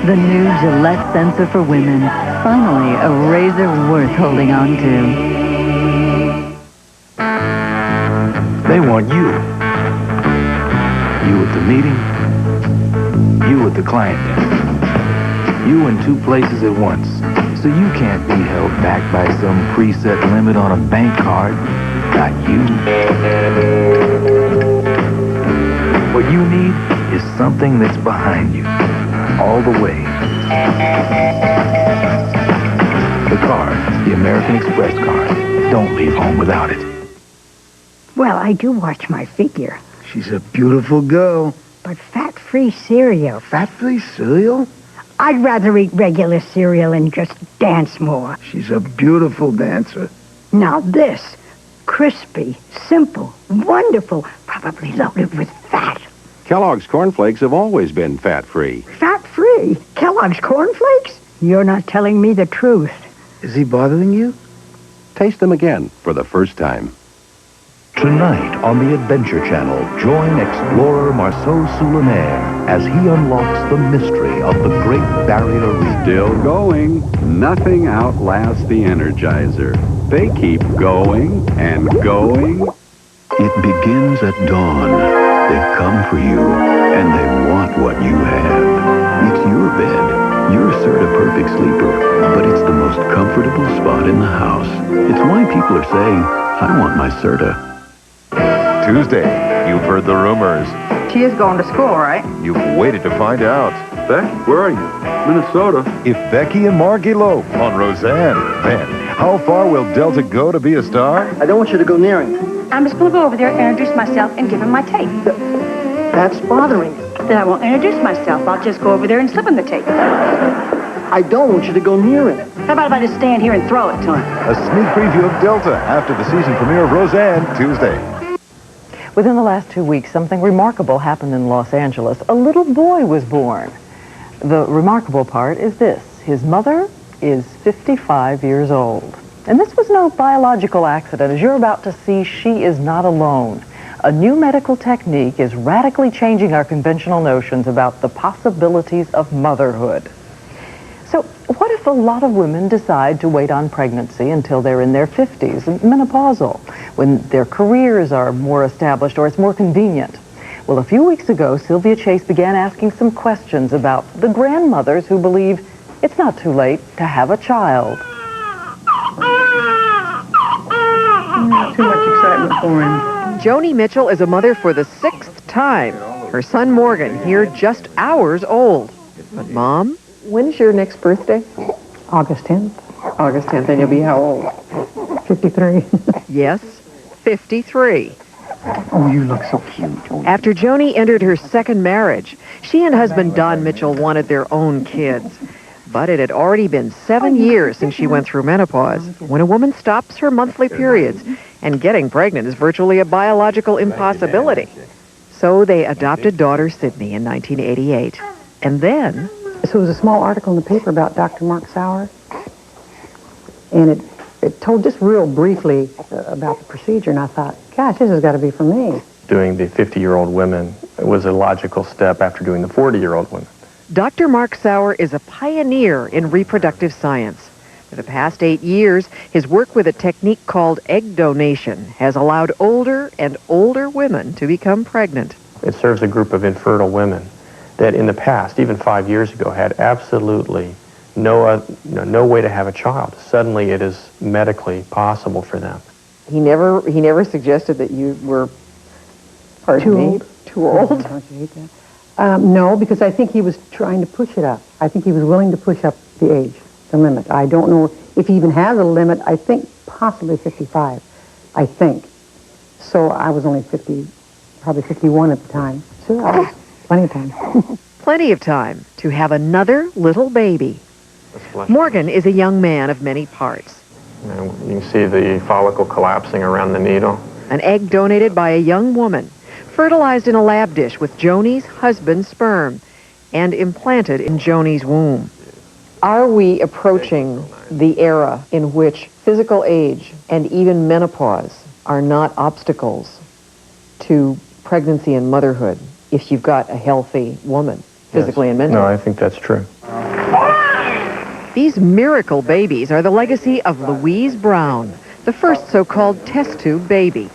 S2: The new Gillette Sensor for Women. Finally, a razor worth holding on to.
S3: They want you. You at the meeting. You at the client desk. You in two places at once. So you can't be held back by some preset limit on a bank card. Not you. What you need is something that's behind you. All the way. The card, the American Express card. Don't leave home without it.
S4: Well, I do watch my figure.
S3: She's a beautiful girl.
S4: But fat-free cereal.
S3: Fat-free cereal?
S4: I'd rather eat regular cereal and just dance more.
S3: She's a beautiful dancer.
S4: Now this, crispy, simple, wonderful, probably loaded with fat.
S8: Kellogg's Corn Flakes have always been fat-free.
S4: Fat-free? Kellogg's Corn Flakes? You're not telling me the truth.
S3: Is he bothering you?
S8: Taste them again for the first time.
S7: Tonight on the Adventure Channel, join explorer Marceau Soulinaire as he unlocks the mystery of the Great Barrier Reef.
S15: Still going. Nothing outlasts the Energizer. They keep going and going.
S13: It begins at dawn. They come for you, and they want what you have. It's your bed. You're a Serta Perfect Sleeper, but it's the most comfortable spot in the house. It's why people are saying, I want my Serta.
S16: Tuesday, you've heard the rumors.
S23: She is going to school, right?
S16: You've waited to find out.
S15: Beck, where are you? Minnesota.
S16: If Becky and Mark elope on Roseanne, man, how far will Delta go to be a star?
S28: I don't want you to go near him.
S24: I'm just going to go over there, introduce myself, and give him my tape.
S28: That's bothering you.
S24: Then I won't introduce myself. I'll just go over there and slip him the tape.
S28: I don't want you to go near him.
S24: How about if I just stand here and throw it to him?
S16: A sneak preview of Delta after the season premiere of Roseanne, Tuesday.
S22: Within the last 2 weeks, something remarkable happened in Los Angeles. A little boy was born. The remarkable part is this. His mother is 55 years old. And this was no biological accident. As you're about to see, she is not alone. A new medical technique is radically changing our conventional notions about the possibilities of motherhood. So what if a lot of women decide to wait on pregnancy until they're in their 50s, menopausal, when their careers are more established or it's more convenient? Well, a few weeks ago, Sylvia Chase began asking some questions about the grandmothers who believe it's not too late to have a child.
S25: Too much excitement for him.
S22: Joni Mitchell is a mother for the 6th time. Her son Morgan here just hours old. But Mom? When's your next birthday?
S25: August 10th.
S22: August 10th, and you'll be how old?
S25: 53.
S22: Yes, 53.
S25: Oh, you look so cute.
S22: After Joni entered her second marriage, she and husband Don Mitchell wanted their own kids. But it had already been 7 years since she went through menopause. When a woman stops her monthly periods, and getting pregnant is virtually a biological impossibility. So they adopted daughter Sydney in 1988. And then...
S25: So there was a small article in the paper about Dr. Mark Sawyer, and it told just real briefly about the procedure, and I thought, gosh, this has got to be for me.
S20: Doing the 50-year-old women was a logical step after doing the 40-year-old women.
S22: Dr. Mark Sawyer is a pioneer in reproductive science. For the past 8 years, his work with a technique called egg donation has allowed older and older women to become pregnant.
S20: It serves a group of infertile women that in the past, even 5 years ago, had absolutely no way to have a child. Suddenly it is medically possible for them.
S22: He never suggested that you were too old?
S25: Don't you hate that? No, because I think he was trying to push it up. I think he was willing to push up the age, the limit. I don't know if he even has a limit. I think possibly 55, I think. So I was only 53 probably 51 at the time. So plenty of time.
S22: Plenty of time to have another little baby. Morgan is a young man of many parts.
S20: You can see the follicle collapsing around the needle.
S22: An egg donated by a young woman, fertilized in a lab dish with Joni's husband's sperm, and implanted in Joni's womb. Are we approaching the era in which physical age and even menopause are not obstacles to pregnancy and motherhood if you've got a healthy woman, physically and mentally?
S20: No, I think that's true.
S22: These miracle babies are the legacy of Louise Brown, the first so-called test tube baby.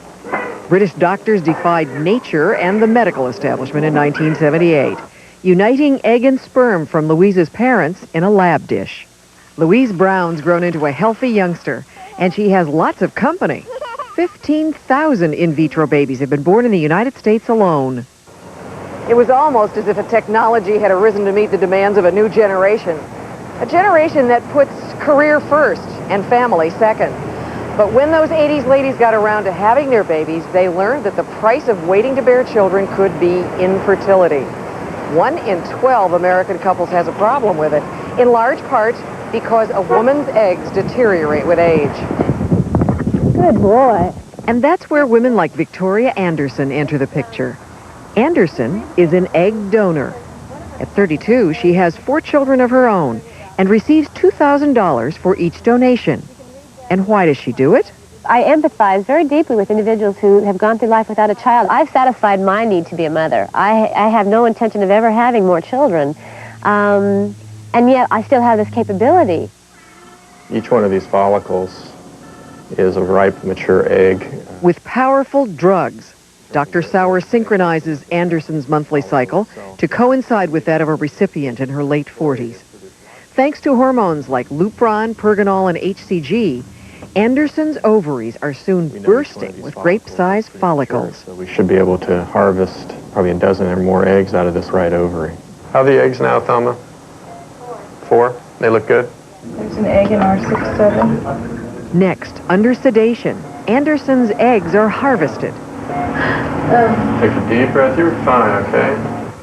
S22: British doctors defied nature and the medical establishment in 1978, uniting egg and sperm from Louise's parents in a lab dish. Louise Brown's grown into a healthy youngster, and she has lots of company. 15,000 in vitro babies have been born in the United States alone. It was almost as if a technology had arisen to meet the demands of a new generation. A generation that puts career first and family second. But when those 80s ladies got around to having their babies, they learned that the price of waiting to bear children could be infertility. 1 in 12 American couples has a problem with it, in large part because a woman's eggs deteriorate with age.
S31: Good boy.
S22: And that's where women like Victoria Anderson enter the picture. Anderson is an egg donor. At 32, she has 4 children of her own and receives $2,000 for each donation. And why does she do it?
S5: I empathize very deeply with individuals who have gone through life without a child. I've satisfied my need to be a mother. I have no intention of ever having more children. And yet I still have this capability.
S20: Each one of these follicles is a ripe, mature egg.
S22: With powerful drugs, Dr. Sawyer synchronizes Anderson's monthly cycle to coincide with that of a recipient in her late 40s. Thanks to hormones like Lupron, Pergonal, and HCG, Anderson's ovaries are soon bursting with grape-sized follicles.
S20: So we should be able to harvest probably a dozen or more eggs out of this right ovary. How are the eggs now, Thelma? 4? They look good?
S6: There's an egg in our 6-7.
S22: Next, under sedation, Anderson's eggs are harvested.
S20: Take a deep breath. You're fine, okay?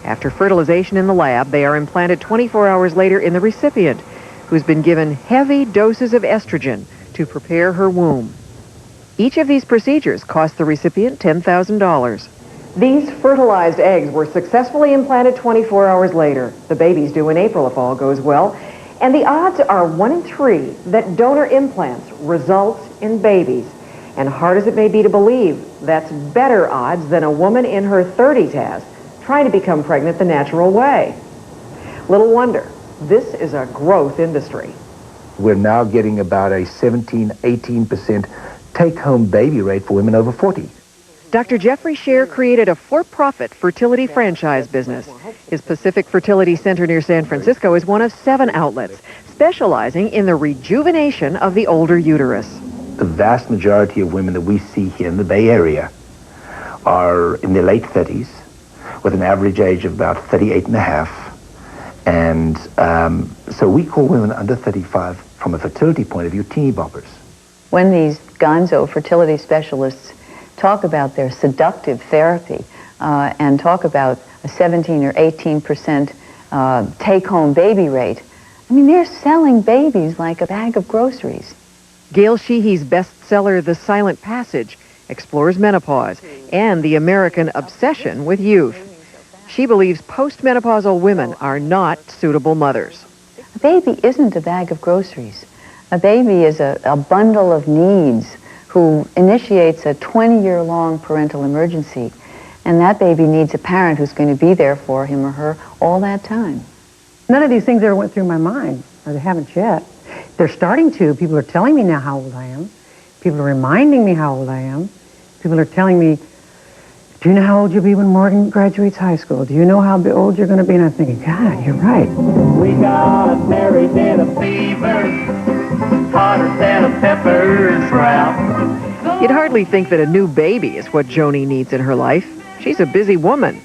S22: After fertilization in the lab, they are implanted 24 hours later in the recipient, who's been given heavy doses of estrogen to prepare her womb. Each of these procedures cost the recipient $10,000. These fertilized eggs were successfully implanted 24 hours later. The baby's due in April if all goes well. And the odds are 1 in 3 that donor implants result in babies. And hard as it may be to believe, that's better odds than a woman in her 30s has, trying to become pregnant the natural way. Little wonder, this is a growth industry.
S3: We're now getting about a 17-18% take-home baby rate for women over 40.
S22: Dr. Jeffrey Scher created a for-profit fertility franchise business. His Pacific Fertility Center near San Francisco is one of 7 outlets, specializing in the rejuvenation of the older uterus.
S3: The vast majority of women that we see here in the Bay Area are in their late 30s, with an average age of about 38 and a half. And so we call women under 35, from a fertility point of view, teeny boppers.
S2: When these gonzo fertility specialists talk about their seductive therapy and talk about a 17 or 18% take-home baby rate, I mean, they're selling babies like a bag of groceries.
S22: Gail Sheehy's bestseller, The Silent Passage, explores menopause and the American obsession with youth. She believes postmenopausal women are not suitable mothers.
S2: A baby isn't a bag of groceries. A baby is a bundle of needs who initiates a 20-year-long parental emergency, and that baby needs a parent who's going to be there for him or her all that time.
S25: None of these things ever went through my mind, or they haven't yet. They're starting to. People are telling me now how old I am. People are reminding me how old I am. People are telling me, do you know how old you'll be when Morgan graduates high school? Do you know how old you're going to be? And I'm thinking, God, you're right.
S1: We got married in a fever, hotter than a pepper sprout.
S22: You'd hardly think that a new baby is what Joni needs in her life. She's a busy woman.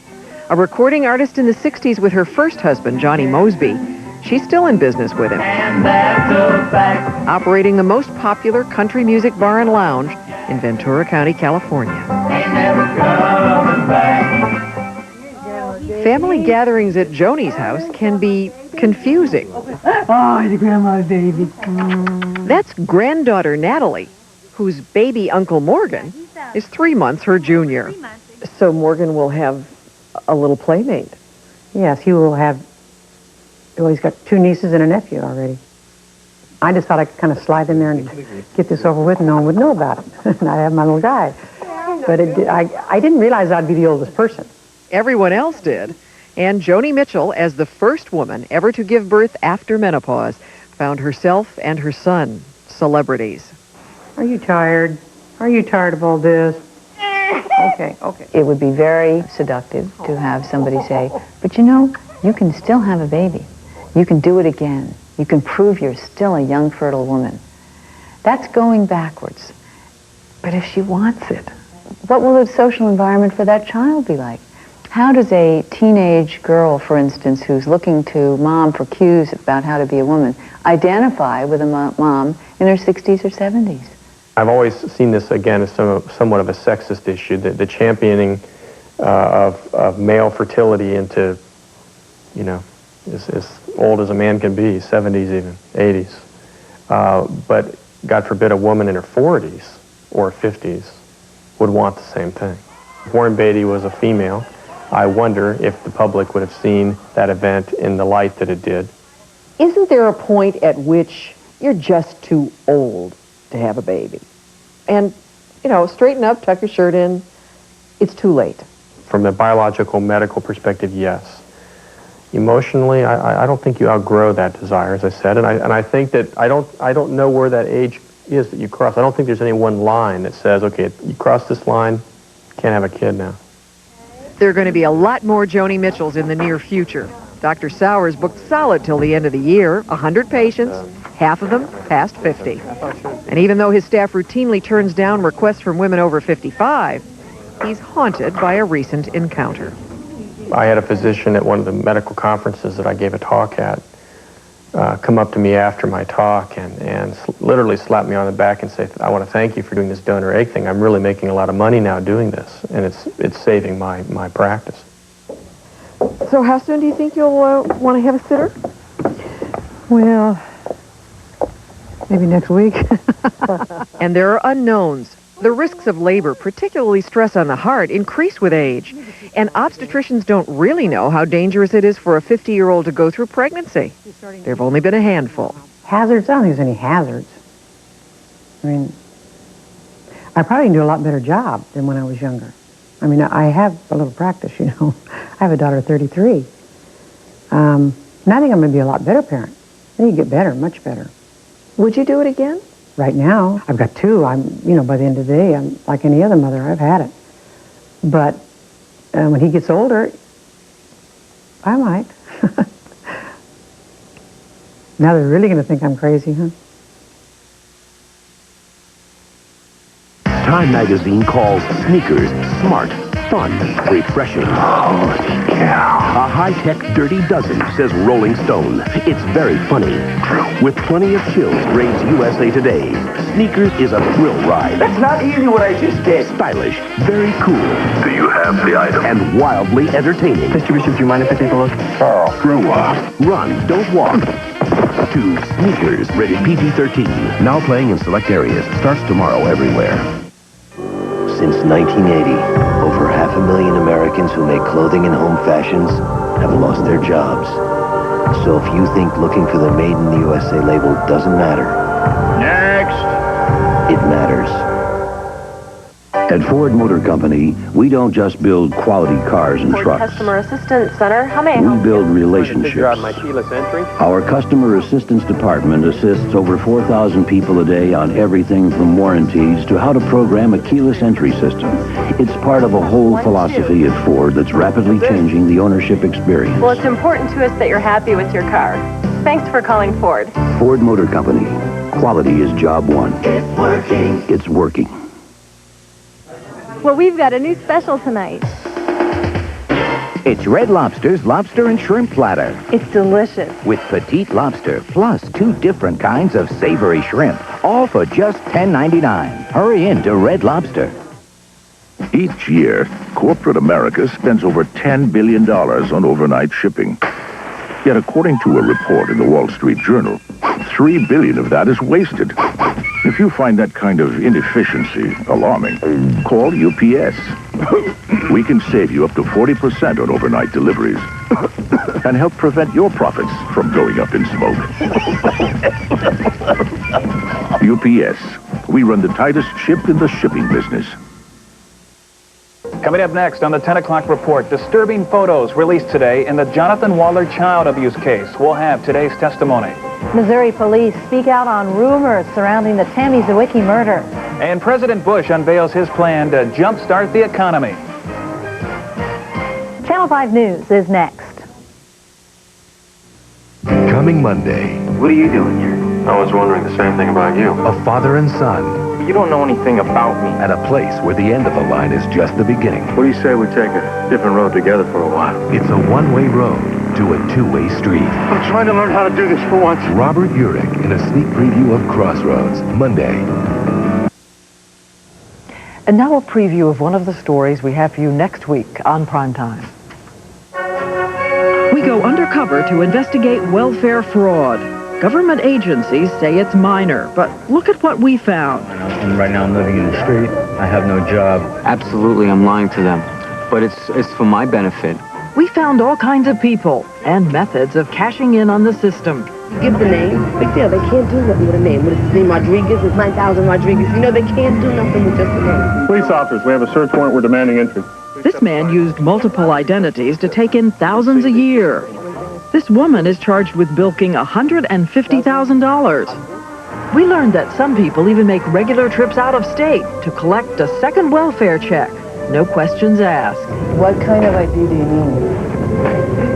S22: A recording artist in the 60s with her first husband, Johnny Mosby. She's still in business with him.
S1: And that's a fact.
S22: Operating the most popular country music bar and lounge in Ventura County, California.
S1: Ain't never coming back.
S22: Family gatherings at Joni's house can be confusing.
S25: Oh, the grandma's baby.
S22: That's granddaughter Natalie, whose baby Uncle Morgan is 3 months her junior. So Morgan will have a little playmate.
S25: Yes, he will have, well, he's got 2 nieces and a nephew already. I just thought I could kind of slide in there and get this over with and no one would know about it. And I'd have my little guy. But I didn't realize I'd be the oldest person.
S22: Everyone else did. And Joni Mitchell, as the first woman ever to give birth after menopause, found herself and her son celebrities.
S25: Are you tired? Are you tired of all this? Okay.
S2: It would be very seductive to have somebody say, but you know, you can still have a baby. You can do it again. You can prove you're still a young, fertile woman. That's going backwards. But if she wants it, what will the social environment for that child be like? How does a teenage girl, for instance, who's looking to mom for cues about how to be a woman, identify with a mom in her 60s or 70s?
S20: I've always seen this, again, as somewhat of a sexist issue, the championing of male fertility into, you know, as old as a man can be, 70s even, 80s. But God forbid a woman in her 40s or 50s would want the same thing. If Warren Beatty was a female, I wonder if the public would have seen that event in the light that it did.
S22: Isn't there a point at which you're just too old to have a baby? And, you know, straighten up, tuck your shirt in. It's too late.
S20: From a biological, medical perspective, yes. Emotionally, I don't think you outgrow that desire, as I said, and I think that I don't know where that age is that you cross. I don't think there's any one line that says, okay, you cross this line, can't have a kid now.
S22: There are going to be a lot more Joni Mitchells in the near future. Dr. Sawyer's booked solid till the end of the year, 100 patients, half of them past 50. And even though his staff routinely turns down requests from women over 55, he's haunted by a recent encounter.
S20: I had a physician at one of the medical conferences that I gave a talk at come up to me after my talk and literally slap me on the back and say, I want to thank you for doing this donor egg thing. I'm really making a lot of money now doing this, and it's saving my practice.
S22: So how soon do you think you'll want to have a sitter?
S25: Well, maybe next week.
S22: And there are unknowns. The risks of labor, particularly stress on the heart, increase with age. And obstetricians don't really know how dangerous it is for a 50-year-old to go through pregnancy. There have only been a handful.
S25: Hazards? I don't think there's any hazards. I mean, I probably can do a lot better job than when I was younger. I mean, I have a little practice, you know. I have a daughter of 33. And I think I'm going to be a lot better parent. I think you get better, much better.
S22: Would you do it again?
S25: Right now, I've got 2. By the end of the day, I'm like any other mother. I've had it. But when he gets older, I might. Now they're really going to think I'm crazy, huh?
S7: Time magazine calls sneakers smart, fun, refreshing. Oh, yeah. A high-tech Dirty Dozen, says Rolling Stone. It's very funny. With plenty of chills, grades USA Today. Sneakers is a thrill ride.
S1: That's not easy what I just did.
S7: Stylish, very cool. Do you have the item? And wildly entertaining.
S1: Mr. Bishop, do you mind if I take a look? Carl, grow up.
S7: Run, don't walk. To Sneakers, rated PG-13. Now playing in select areas. Starts tomorrow everywhere.
S9: Since 1980, over 500,000 Americans who make clothing and home fashions have lost their jobs. So if you think looking for the Made in the USA label doesn't matter,
S1: Next.
S9: it matters.
S13: At Ford Motor Company, we don't just build quality cars and
S5: Ford
S13: trucks.
S5: Customer Assistance Center, how may I help
S13: We build
S5: you?
S13: relationships.
S20: My keyless entry.
S13: Our Customer Assistance Department assists over 4,000 people a day on everything from warranties to how to program a keyless entry system. It's part of a whole philosophy at Ford that's rapidly changing the ownership experience.
S5: Well, it's important to us that you're happy with your car. Thanks for calling Ford.
S13: Ford Motor Company. Quality is job one.
S1: It's working.
S13: It's working.
S31: Well, we've got a new special tonight.
S10: It's Red Lobster's Lobster and Shrimp Platter.
S31: It's delicious.
S10: With petite lobster plus 2 different kinds of savory shrimp, all for just $10.99. Hurry in to Red Lobster.
S16: Each year, corporate America spends over $10 billion on overnight shipping. Yet according to a report in the Wall Street Journal, $3 billion of that is wasted. If you find that kind of inefficiency alarming, call UPS. We can save you up to 40% on overnight deliveries and help prevent your profits from going up in smoke. UPS. We run the tightest ship in the shipping business.
S11: Coming up next on the 10 o'clock report, disturbing photos released today in the Jonathan Waller child abuse case. We'll have today's testimony.
S22: Missouri police speak out on rumors surrounding the Tammy Zawicki murder.
S11: And President Bush unveils his plan to jumpstart the economy.
S22: Channel 5 News is next.
S8: Coming Monday.
S3: What are you doing here? I was wondering the same thing about you.
S8: A father and son.
S3: You don't know anything about me.
S8: At a place where the end of the line is just the beginning.
S3: What do you say we take a different road together for a while?
S8: It's a one-way road to a two-way street.
S3: I'm trying to learn how to do this for once.
S8: Robert Urich in a sneak preview of Crossroads, Monday.
S22: And now a preview of one of the stories we have for you next week on Primetime.
S12: We go undercover to investigate welfare fraud. Government agencies say it's minor, but look at what we found.
S14: And right now I'm living in the street. I have no job.
S17: Absolutely, I'm lying to them. But it's for my benefit.
S12: We found all kinds of people and methods of cashing in on the system.
S18: Give the name. Big deal. They can't do nothing with a name. What is his name? Rodriguez? It's 9,000 Rodriguez. You know, they can't do nothing with just a name.
S19: Police officers, we have a search warrant. We're demanding entry.
S12: This man used multiple identities to take in thousands a year. This woman is charged with bilking $150,000. We learned that some people even make regular trips out of state to collect a second welfare check. No questions asked.
S6: What kind of ID do you need?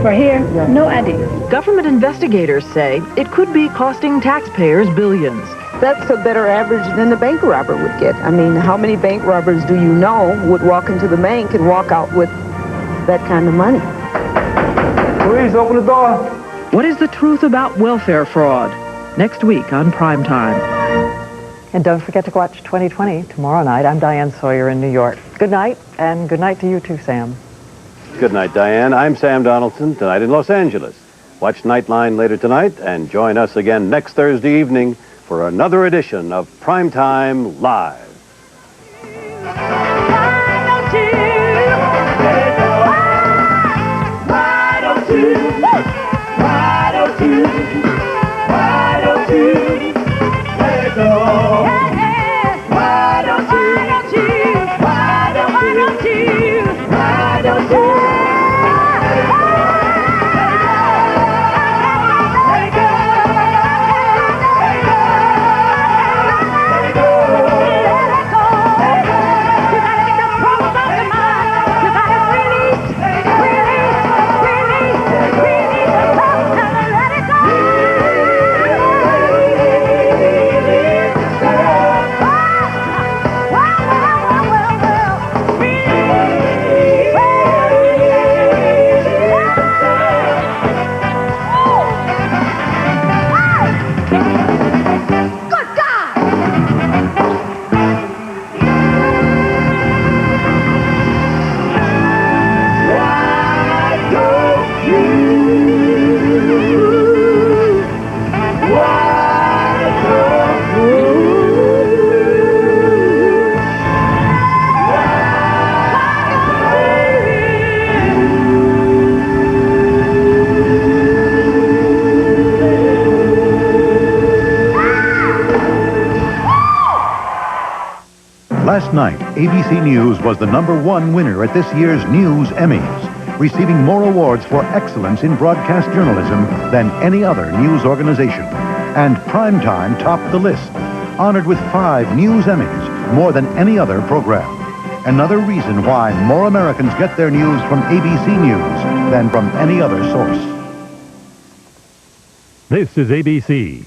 S18: For here, no ID.
S12: Government investigators say it could be costing taxpayers billions.
S6: That's a better average than the bank robber would get. I mean, how many bank robbers do you know would walk into the bank and walk out with that kind of money?
S19: Please open the door.
S12: What is the truth about welfare fraud? Next week on Primetime.
S22: And don't forget to watch 2020 tomorrow night. I'm Diane Sawyer in New York. Good night, and good night to you too, Sam.
S21: Good night, Diane. I'm Sam Donaldson, tonight in Los Angeles. Watch Nightline later tonight, and join us again next Thursday evening for another edition of Primetime Live.
S26: Last night, ABC News was the #1 winner at this year's News Emmys, receiving more awards for excellence in broadcast journalism than any other news organization. And Primetime topped the list, honored with 5 News Emmys, more than any other program. Another reason why more Americans get their news from ABC News than from any other source.
S27: This is ABC.